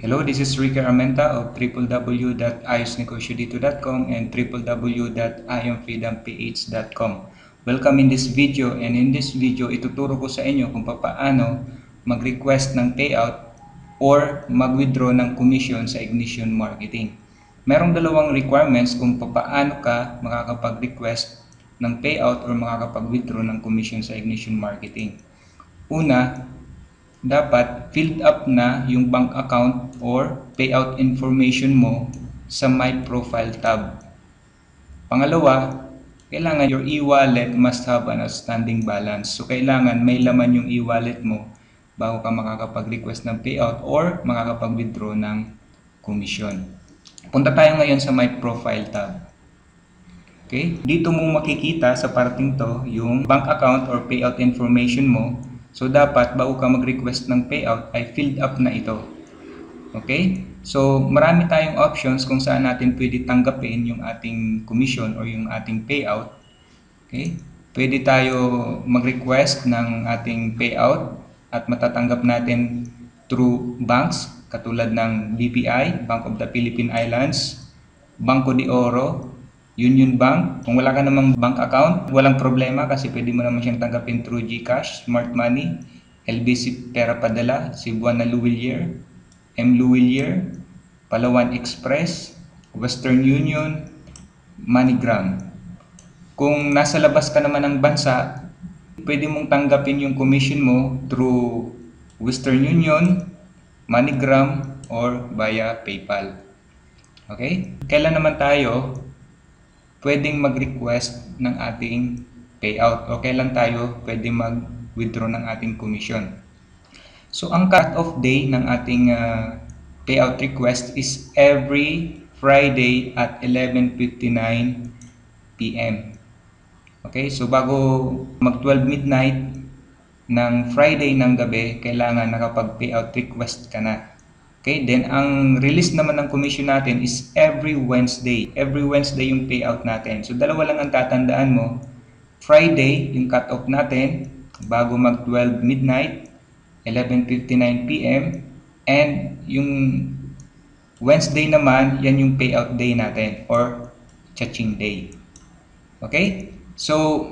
Hello, this is Ricky Armenta of www.ayosnegosyodito.com and www.ionfreedomph.com. Welcome in this video, and in this video ituturo ko sa inyo kung paano mag-request ng payout or mag-withdraw ng commission sa Ignition Marketing. Merong dalawang requirements kung paano ka makakapag-request ng payout or makakapag-withdraw ng commission sa Ignition Marketing. Una, dapat filled up na yung bank account or payout information mo sa My Profile tab. Pangalawa, kailangan your e-wallet must have an outstanding balance. So kailangan may laman yung e-wallet mo bago ka makakapag-request ng payout or makakapag-withdraw ng commission. Punta tayo ngayon sa My Profile tab. Okay? Dito mo makikita sa parting to yung bank account or payout information mo. So, dapat bago ka mag-request ng payout ay filled up na ito. Okay? So, marami tayong options kung saan natin pwede tanggapin yung ating commission or yung ating payout. Okay? Pwede tayo mag-request ng ating payout at matatanggap natin through banks katulad ng BPI, Bank of the Philippine Islands, Banco de Oro, Union Bank. Kung wala ka namang bank account, walang problema kasi pwede mo naman siyang tanggapin through GCash, Smart Money, LBC Pera Padala, Cebuana Luwilier, M. Luwilier, Palawan Express, Western Union, MoneyGram. Kung nasa labas ka naman ng bansa, pwede mong tanggapin yung commission mo through Western Union, MoneyGram, or via PayPal. Okay? Kailan naman tayo pwedeng mag-request ng ating payout o kailan tayo pwedeng mag-withdraw ng ating commission. So, ang cut-off day ng ating payout request is every Friday at 11:59 p.m. Okay, so bago mag-12 midnight ng Friday ng gabi, kailangan nakapag-payout request ka na. Okay, then ang release naman ng commission natin is every Wednesday. Every Wednesday yung payout natin. So dalawa lang ang tatandaan mo. Friday yung cut-off natin bago mag-12 midnight, 11:59 p.m. And yung Wednesday naman, yan yung payout day natin or cha-ching day. Okay? So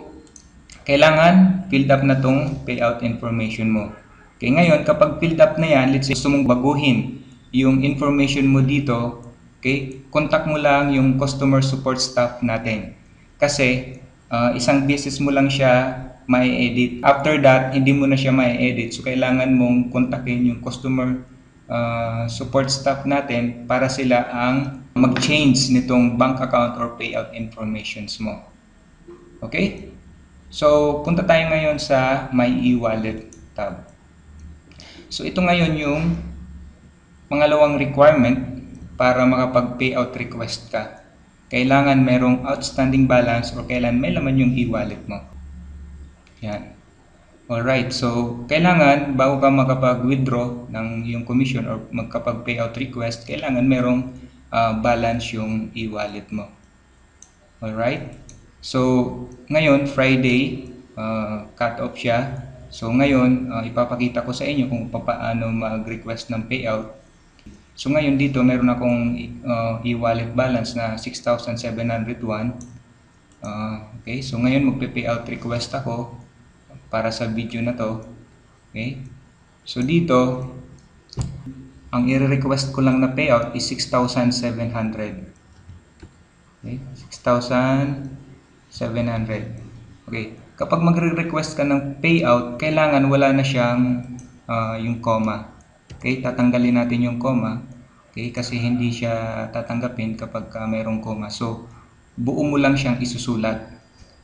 kailangan filled up na tong payout information mo. Okay, ngayon kapag filled up na yan, let's say gusto mong baguhin yung information mo dito, okay, contact mo lang yung customer support staff natin. Kasi isang beses mo lang siya mai-edit. After that, hindi mo na siya mai-edit. So kailangan mong kontakin yung customer support staff natin para sila ang mag-change nitong bank account or payout informations mo. Okay? So punta tayo ngayon sa My e-wallet tab. So ito ngayon yung pangalawang requirement para makapag-payout request ka. Kailangan merong outstanding balance o kailan may laman yung e-wallet mo. Yan. Alright, so kailangan bago ka makapag-withdraw ng yung commission or magkapag-payout request, kailangan merong balance yung e-wallet mo. Alright? So ngayon, Friday, cut off siya. So ngayon, ipapakita ko sa inyo kung paano mag-request ng payout. So ngayon dito, meron akong e-wallet balance na 6,701. Okay, so ngayon magpe-payout request ako para sa video na to. Okay, so dito, ang i-request ko lang na payout is 6,700. Okay, 6,700. Okay, kapag magre-request ka ng payout, kailangan wala na siyang yung comma. Okay, tatanggalin natin yung comma. Okay, kasi hindi siya tatanggapin kapag mayroong comma. So, buo mo lang siyang isusulat.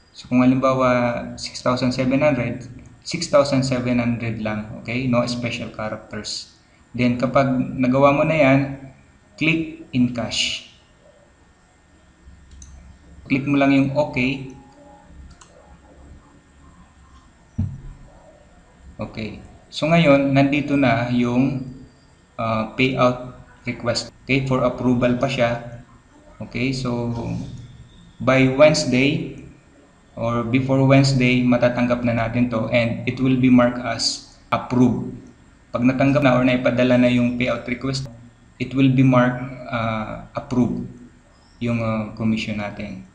So, kung halimbawa 6,700, 6,700 lang. Okay, no special characters. Then, kapag nagawa mo na yan, click in cash. Click mo lang yung OK. Okay. So ngayon, nandito na yung payout request. Okay, for approval pa siya. Okay, so by Wednesday or before Wednesday, matatanggap na natin to and it will be marked as approved. Pag natanggap na or naipadala na yung payout request, it will be marked approved yung commission natin.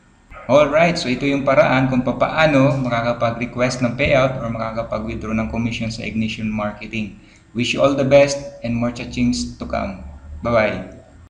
Alright, so ito yung paraan kung paano makakapag-request ng payout or makakapag-withdraw ng commission sa Ignition Marketing. Wish you all the best and more cha-chings to come. Bye-bye!